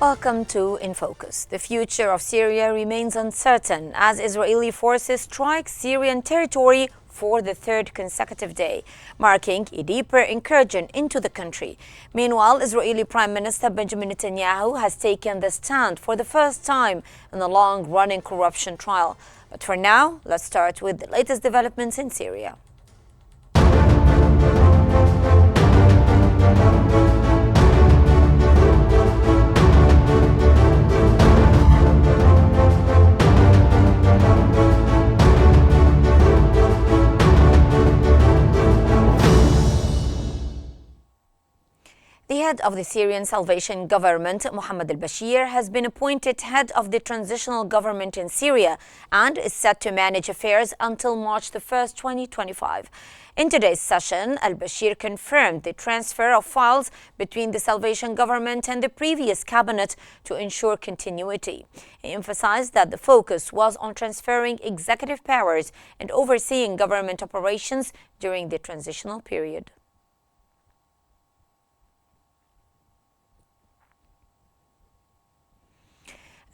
Welcome to In Focus. The future of Syria remains uncertain as Israeli forces strike Syrian territory for the third consecutive day, marking a deeper incursion into the country. Meanwhile, Israeli Prime Minister Benjamin Netanyahu has taken the stand for the first time in a long-running corruption trial. But for now, let's start with the latest developments in Syria. The head of the Syrian Salvation Government, Mohammed al-Bashir, has been appointed head of the transitional government in Syria and is set to manage affairs until March 1st, 2025. In today's session, al-Bashir confirmed the transfer of files between the Salvation Government and the previous cabinet to ensure continuity. He emphasized that the focus was on transferring executive powers and overseeing government operations during the transitional period.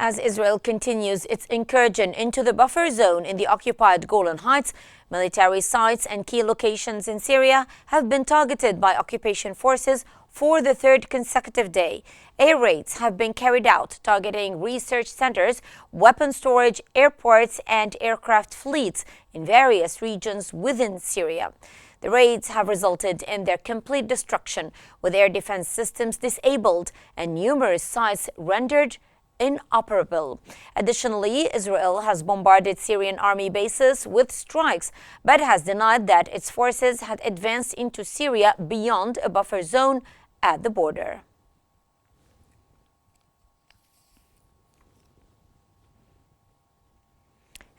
As Israel continues its incursion into the buffer zone in the occupied Golan Heights, military sites and key locations in Syria have been targeted by occupation forces for the third consecutive day. Air raids have been carried out, targeting research centers, weapon storage, airports, and aircraft fleets in various regions within Syria. The raids have resulted in their complete destruction, with air defense systems disabled and numerous sites rendered inoperable. Additionally, Israel has bombarded Syrian army bases with strikes, but has denied that its forces had advanced into Syria beyond a buffer zone at the border.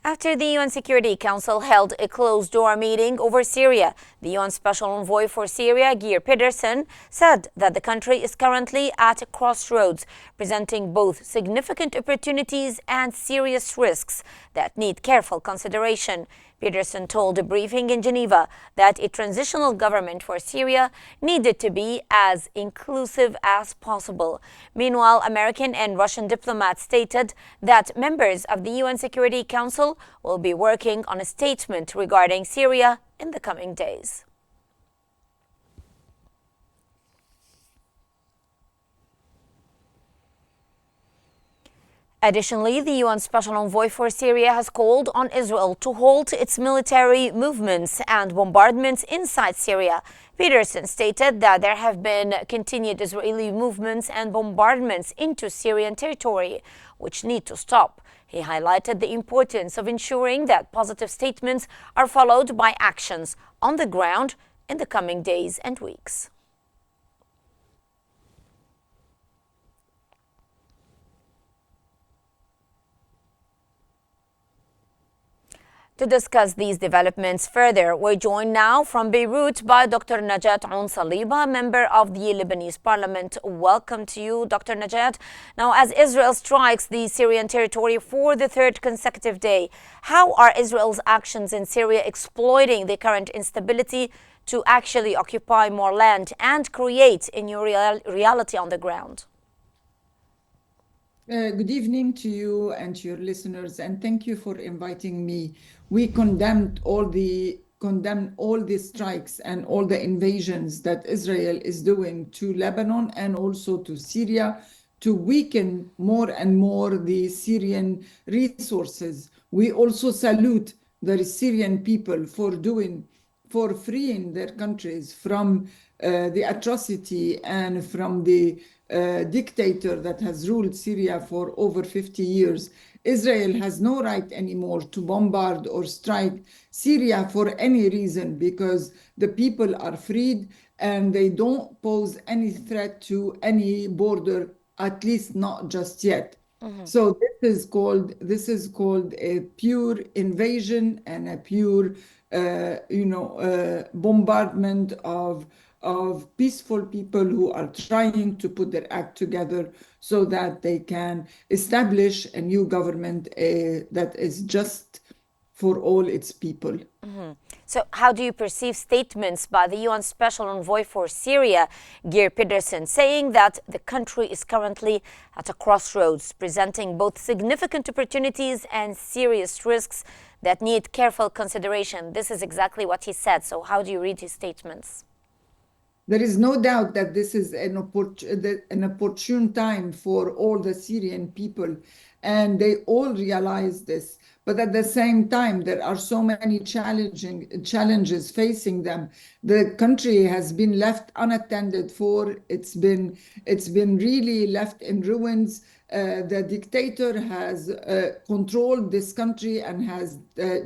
After the UN Security Council held a closed-door meeting over Syria, the UN Special Envoy for Syria, Geir Pedersen, said that the country is currently at a crossroads, presenting both significant opportunities and serious risks that need careful consideration. Pedersen told a briefing in Geneva that a transitional government for Syria needed to be as inclusive as possible. Meanwhile, American and Russian diplomats stated that members of the UN Security Council will be working on a statement regarding Syria in the coming days. Additionally, the UN Special Envoy for Syria has called on Israel to halt its military movements and bombardments inside Syria. Pedersen stated that there have been continued Israeli movements and bombardments into Syrian territory, which need to stop. He highlighted the importance of ensuring that positive statements are followed by actions on the ground in the coming days and weeks. To discuss these developments further, we're joined now from Beirut by Dr. Najat Saliba, member of the Lebanese parliament. Welcome to you, Dr. Najat. Now, as Israel strikes the Syrian territory for the third consecutive day, how are Israel's actions in Syria exploiting the current instability to actually occupy more land and create a new reality on the ground? Good evening to you and to your listeners, and thank you for inviting me. We condemn all the strikes and all the invasions that Israel is doing to Lebanon and also to Syria to weaken more and more the Syrian resources. We also salute the Syrian people for freeing their countries from the atrocity and from the dictator that has ruled Syria for over 50 years. Israel has no right anymore to bombard or strike Syria for any reason because the people are freed and they don't pose any threat to any border, at least not just yet. So this is called a pure invasion and a pure bombardment of peaceful people who are trying to put their act together so that they can establish a new government that is just for all its people. So how do you perceive statements by the UN Special Envoy for Syria, Geir Pedersen, saying that the country is currently at a crossroads, presenting both significant opportunities and serious risks that need careful consideration? This is exactly what he said. So how do you read his statements? There is no doubt that this is an opportune time for all the Syrian people, and they all realize this. But at the same time, there are so many challenges facing them. The country has been left unattended for. It's been really left in ruins. The dictator has controlled this country and has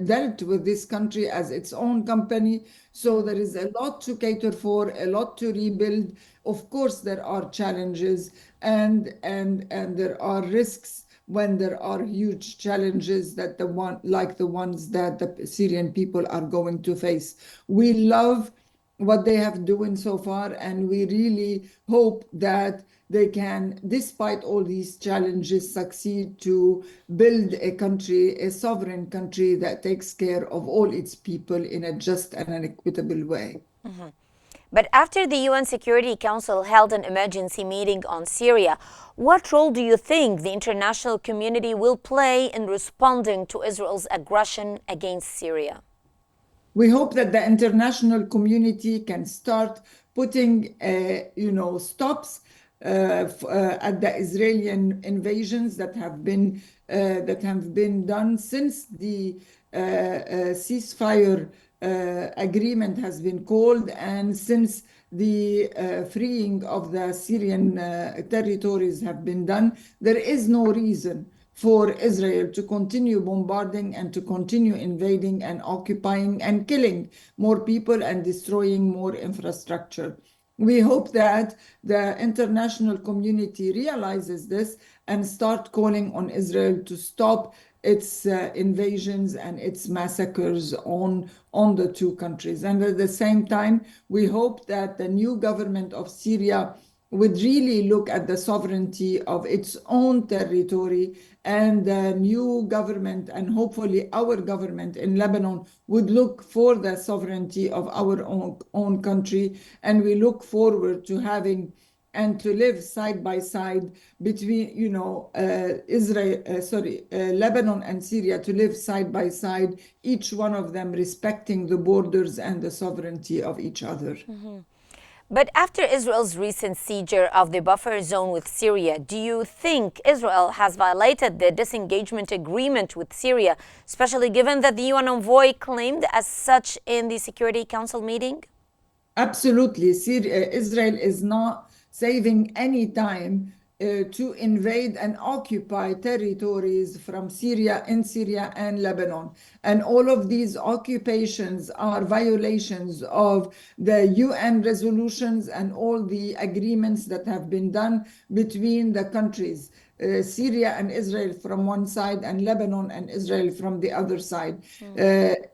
dealt with this country as its own company. So there is a lot to cater for, a lot to rebuild. Of course, there are challenges and there are risks when there are huge challenges that like the ones that the Syrian people are going to face. We love what they have doing so far, and we really hope that they can, despite all these challenges, succeed to build a country, a sovereign country that takes care of all its people in a just and an equitable way. Mm-hmm. But after the UN Security Council held an emergency meeting on Syria, what role do you think the international community will play in responding to Israel's aggression against Syria? We hope that the international community can start putting, stops at the Israeli invasions that have been done since the ceasefire agreement has been called, and since the freeing of the Syrian territories have been done. There is no reason for Israel to continue bombarding and to continue invading and occupying and killing more people and destroying more infrastructure. We hope that the international community realizes this and start calling on Israel to stop its invasions and its massacres on the two countries. And at the same time, we hope that the new government of Syria would really look at the sovereignty of its own territory, and the new government and hopefully our government in Lebanon would look for the sovereignty of our own country. And we look forward to having and to live side by side between, Lebanon and Syria, to live side by side, each one of them respecting the borders and the sovereignty of each other. Mm-hmm. But after Israel's recent seizure of the buffer zone with Syria, do you think Israel has violated the disengagement agreement with Syria, especially given that the UN envoy claimed as such in the Security Council meeting? Absolutely. Israel is not saving any time to invade and occupy territories from Syria, in Syria and Lebanon. And all of these occupations are violations of the UN resolutions and all the agreements that have been done between the countries. Syria and Israel from one side, and Lebanon and Israel from the other side.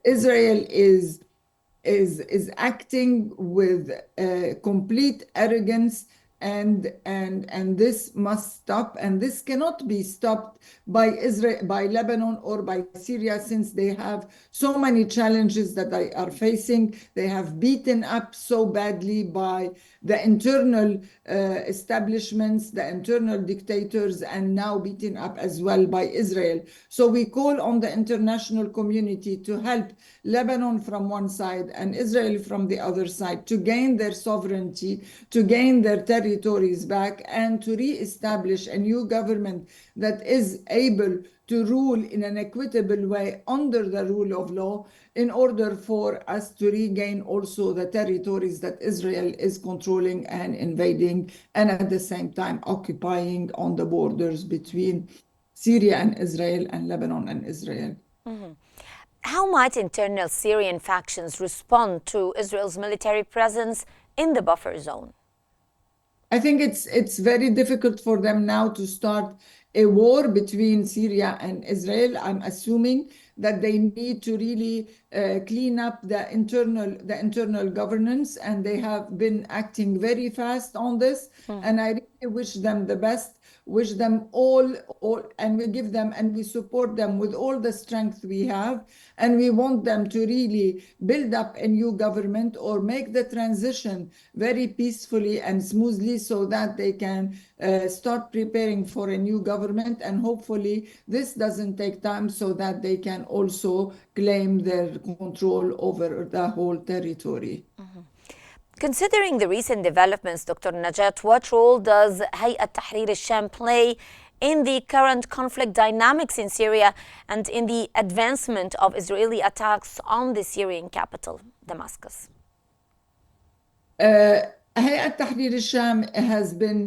Israel is acting with complete arrogance, and this must stop, and this cannot be stopped by Israel, by Lebanon, or by Syria, since they have so many challenges that they are facing. They have beaten up so badly by the internal establishments, the internal dictators, and now beaten up as well by Israel. So we call on the international community to help Lebanon from one side and Israel from the other side to gain their sovereignty, to gain their territories back, and to re-establish a new government that is able to rule in an equitable way under the rule of law, in order for us to regain also the territories that Israel is controlling and invading, and at the same time occupying on the borders between Syria and Israel and Lebanon and Israel. Mm-hmm. How might internal Syrian factions respond to Israel's military presence in the buffer zone? I think it's very difficult for them now to start a war between Syria and Israel. I'm assuming that they need to really clean up the internal governance, and they have been acting very fast on this. And I really wish them the best. wish them and we give them and we support them with all the strength we have. And we want them to really build up a new government or make the transition very peacefully and smoothly so that they can start preparing for a new government. And hopefully this doesn't take time so that they can also claim their control over the whole territory. Considering the recent developments, Dr. Najat, what role does Hayat Tahrir al-Sham play in the current conflict dynamics in Syria and in the advancement of Israeli attacks on the Syrian capital, Damascus? Hayat Tahrir al-Sham has been,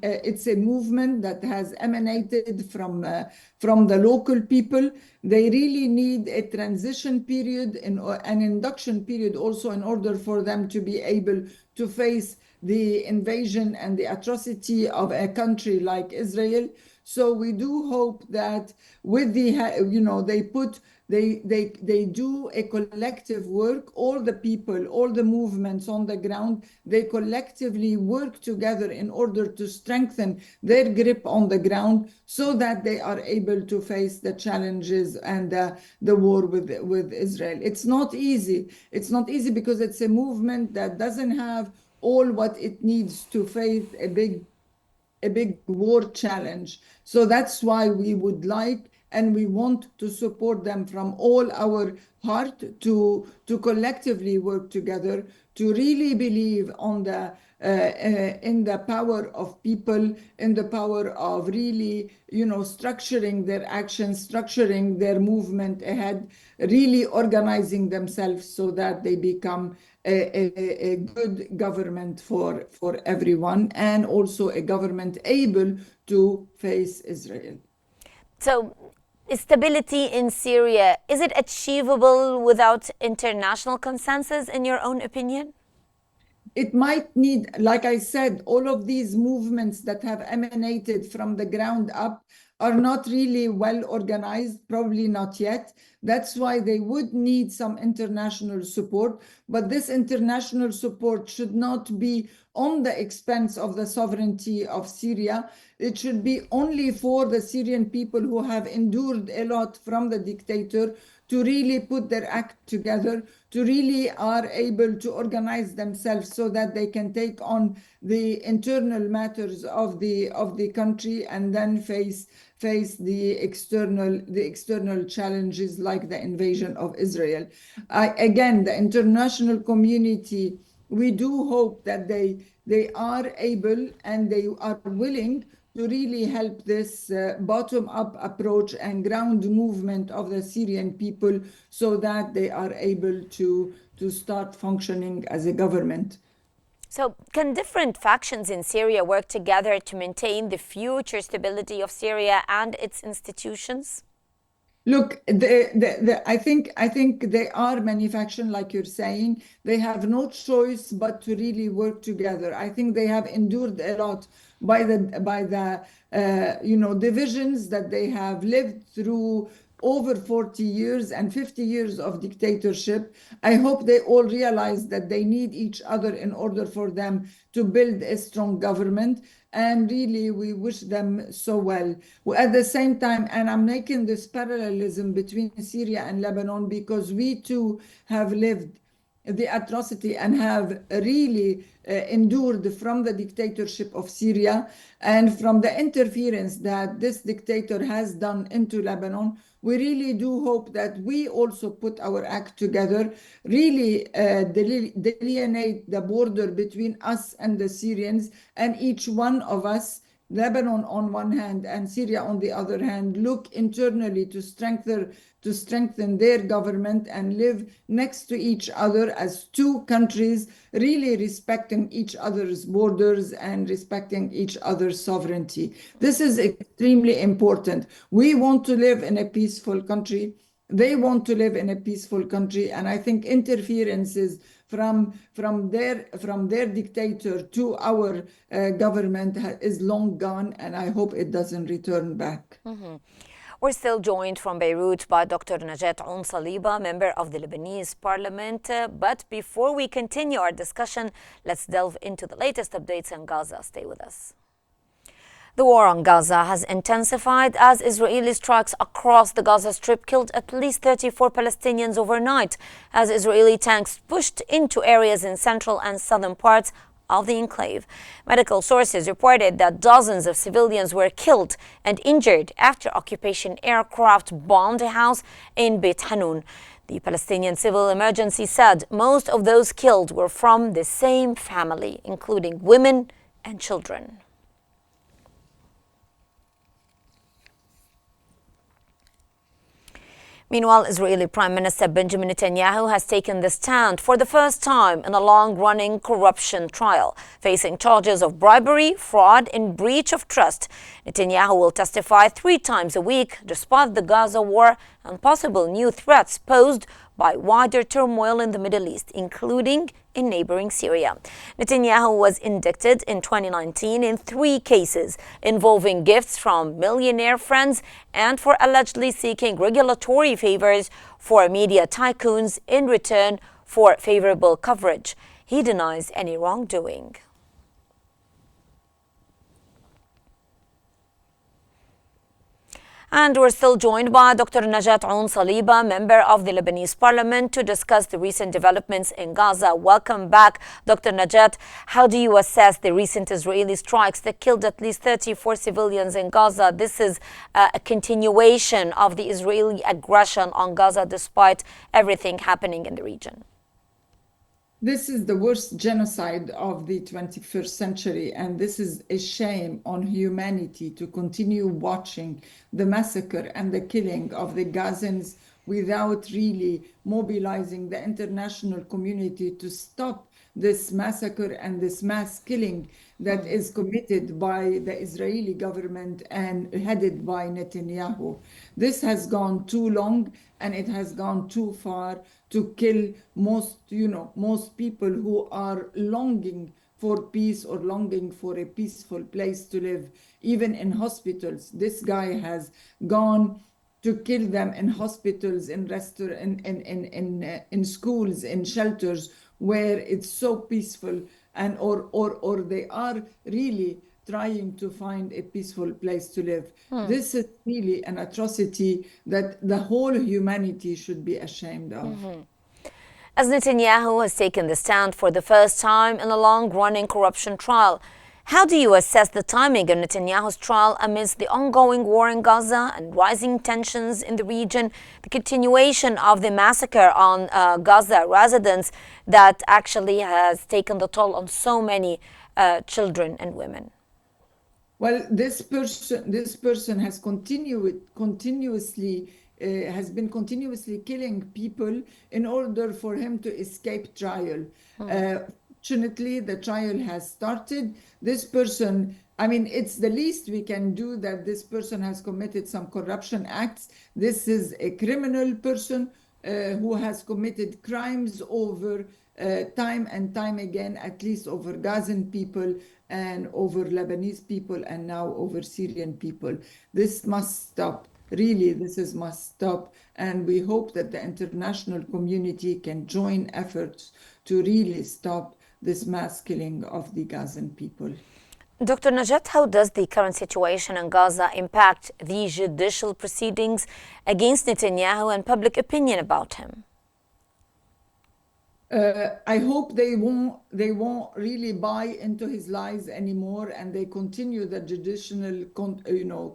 it's a movement that has emanated from the local people. They really need a transition period and an induction period also in order for them to be able to face the invasion and the atrocity of a country like Israel. So we do hope that with the, they do a collective work, all the people, all the movements on the ground, they collectively work together in order to strengthen their grip on the ground so that they are able to face the challenges and the war with Israel. It's not easy. It's not easy because it's a movement that doesn't have all what it needs to face a big war challenge. So that's why we would like and we want to support them from all our heart to collectively work together, to really believe on the in the power of people, in the power of really, structuring their actions, structuring their movement ahead, really organizing themselves so that they become a good government for everyone and also a government able to face Israel. So, stability in Syria, is it achievable without international consensus, in your own opinion? It might need, like I said, all of these movements that have emanated from the ground up are not really well organized, probably not yet. That's why they would need some international support. But this international support should not be on the expense of the sovereignty of Syria. It should be only for the Syrian people who have endured a lot from the dictator to really put their act together, to really are able to organize themselves so that they can take on the internal matters of the country and then face the external challenges like the invasion of Israel. Again, the international community, we do hope that they are able and they are willing to really help this bottom-up approach and ground movement of the Syrian people so that they are able to start functioning as a government. So, can different factions in Syria work together to maintain the future stability of Syria and its institutions? Look, I think they are many factions, like you're saying. They have no choice but to really work together. I think they have endured a lot by the divisions that they have lived through over 40 years and 50 years of dictatorship. I hope they all realize that they need each other in order for them to build a strong government. And really, we wish them so well. At the same time, and I'm making this parallelism between Syria and Lebanon because we too have lived the atrocity and have really endured from the dictatorship of Syria and from the interference that this dictator has done into Lebanon. We really do hope that we also put our act together, really delineate the border between us and the Syrians, and each one of us, Lebanon on one hand and Syria on the other hand, look internally to strengthen their government and live next to each other as two countries, really respecting each other's borders and respecting each other's sovereignty. This is extremely important. We want to live in a peaceful country. They want to live in a peaceful country, and I think interferences from their dictator to our government is long gone, and I hope it doesn't return back. Mm-hmm. We're still joined from Beirut by Dr. Najat Saliba, member of the Lebanese parliament. But before we continue our discussion, let's delve into the latest updates in Gaza. Stay with us. The war on Gaza has intensified as Israeli strikes across the Gaza Strip killed at least 34 Palestinians overnight as Israeli tanks pushed into areas in central and southern parts of the enclave. Medical sources reported that dozens of civilians were killed and injured after occupation aircraft bombed a house in Beit Hanun. The Palestinian Civil Emergency said most of those killed were from the same family, including women and children. Meanwhile, Israeli Prime Minister Benjamin Netanyahu has taken the stand for the first time in a long-running corruption trial, facing charges of bribery, fraud, and breach of trust. Netanyahu will testify 3 times a week, despite the Gaza war and possible new threats posed by wider turmoil in the Middle East, including in neighboring Syria. Netanyahu was indicted in 2019 in 3 cases involving gifts from millionaire friends and for allegedly seeking regulatory favors for media tycoons in return for favorable coverage. He denies any wrongdoing. And we're still joined by Dr. Najat Saliba, member of the Lebanese parliament, to discuss the recent developments in Gaza. Welcome back, Dr. Najat. How do you assess the recent Israeli strikes that killed at least 34 civilians in Gaza? This is a continuation of the Israeli aggression on Gaza despite everything happening in the region. This is the worst genocide of the 21st century, and this is a shame on humanity to continue watching the massacre and the killing of the Gazans without really mobilizing the international community to stop this massacre and this mass killing that is committed by the Israeli government and headed by Netanyahu. This has gone too long and it has gone too far to kill most people who are longing for peace or longing for a peaceful place to live, even in hospitals. This guy has gone to kill them in hospitals, in schools, in shelters where it's so peaceful, and or they are really trying to find a peaceful place to live. This is really an atrocity that the whole humanity should be ashamed of. As Netanyahu has taken the stand for the first time in a long-running corruption trial, how do you assess the timing of Netanyahu's trial amidst the ongoing war in Gaza and rising tensions in the region, the continuation of the massacre on Gaza residents that actually has taken the toll on so many children and women? Well, this person has has been continuously killing people in order for him to escape trial. Fortunately, the trial has started. This person, it's the least we can do that this person has committed some corruption acts. This is a criminal person who has committed crimes over time and time again, at least over Gazan people and over Lebanese people and now over Syrian people. This must stop. Really, must stop. And we hope that the international community can join efforts to really stop this mass killing of the Gazan people. Dr. Najat, how does the current situation in Gaza impact the judicial proceedings against Netanyahu and public opinion about him? I hope they won't really buy into his lies anymore, and they continue the judicial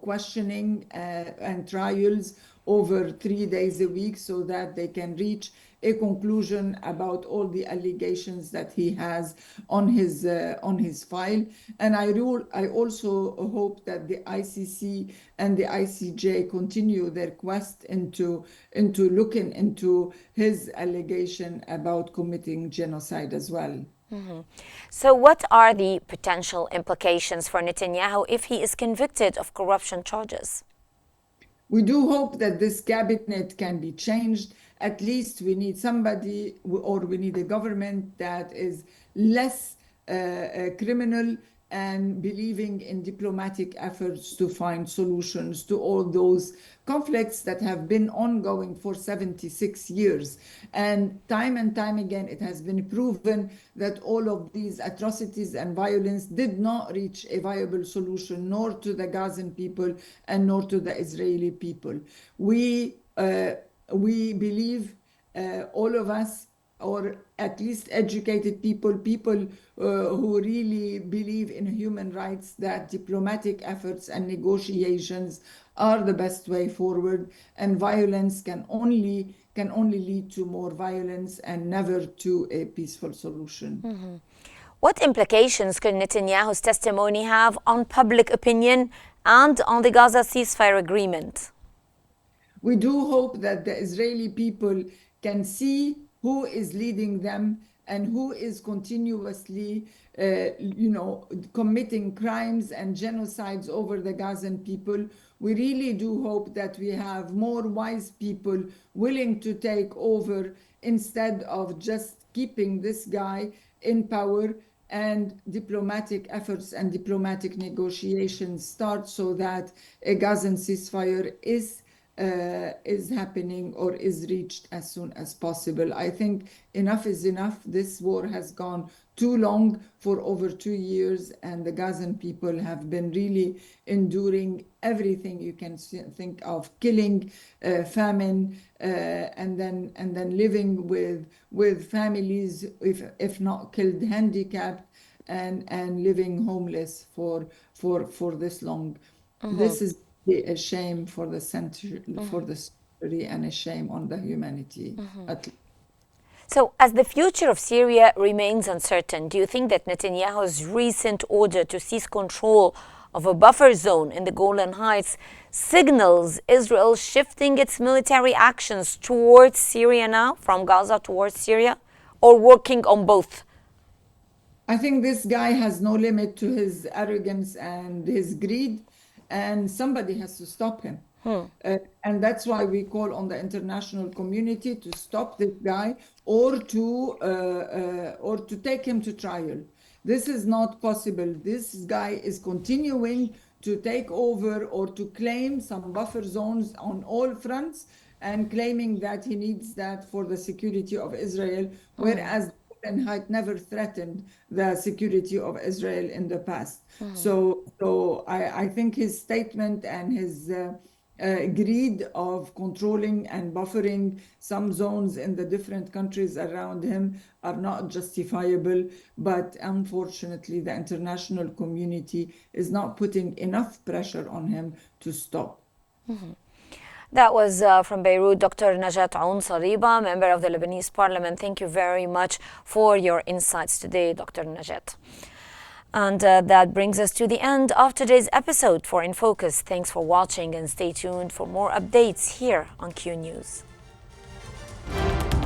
questioning and trials over 3 days a week so that they can reach a conclusion about all the allegations that he has on his file. And I also hope that the ICC and the ICJ continue their quest into looking into his allegation about committing genocide as well. So what are the potential implications for Netanyahu if he is convicted of corruption charges? We do hope that this cabinet can be changed. At least we need somebody, or we need a government that is less criminal and believing in diplomatic efforts to find solutions to all those conflicts that have been ongoing for 76 years. And time again, it has been proven that all of these atrocities and violence did not reach a viable solution, nor to the Gazan people and nor to the Israeli people. We believe, all of us, or at least educated people who really believe in human rights, that diplomatic efforts and negotiations are the best way forward, and violence can only lead to more violence and never to a peaceful solution. What implications could Netanyahu's testimony have on public opinion and on the Gaza ceasefire agreement? We do hope that the Israeli people can see who is leading them and who is continuously, committing crimes and genocides over the Gazan people. We really do hope that we have more wise people willing to take over instead of just keeping this guy in power, and diplomatic efforts and diplomatic negotiations start so that a Gazan ceasefire is happening or is reached as soon as possible. I think enough is enough. This war has gone too long, for over 2 years, and the Gazan people have been really enduring everything you can think of: killing, famine, and then living with families, if not killed, handicapped, and living homeless for this long. This is a shame for the century, and a shame on the humanity. So, as the future of Syria remains uncertain, do you think that Netanyahu's recent order to seize control of a buffer zone in the Golan Heights signals Israel shifting its military actions towards Syria now, from Gaza towards Syria, or working on both? I think this guy has no limit to his arrogance and his greed, and somebody has to stop him. And that's why we call on the international community to stop this guy, or to take him to trial. This is not possible. This guy is continuing to take over or to claim some buffer zones on all fronts, and claiming that he needs that for the security of Israel, whereas Golan Heights never threatened the security of Israel in the past. So I think his statement and his greed of controlling and buffering some zones in the different countries around him are not justifiable. But unfortunately, the international community is not putting enough pressure on him to stop. That was from Beirut, Dr. Najat Aoun Sariba, member of the Lebanese parliament. Thank you very much for your insights today, Dr. Najat. And that brings us to the end of today's episode for In Focus. Thanks for watching, and stay tuned for more updates here on Q News.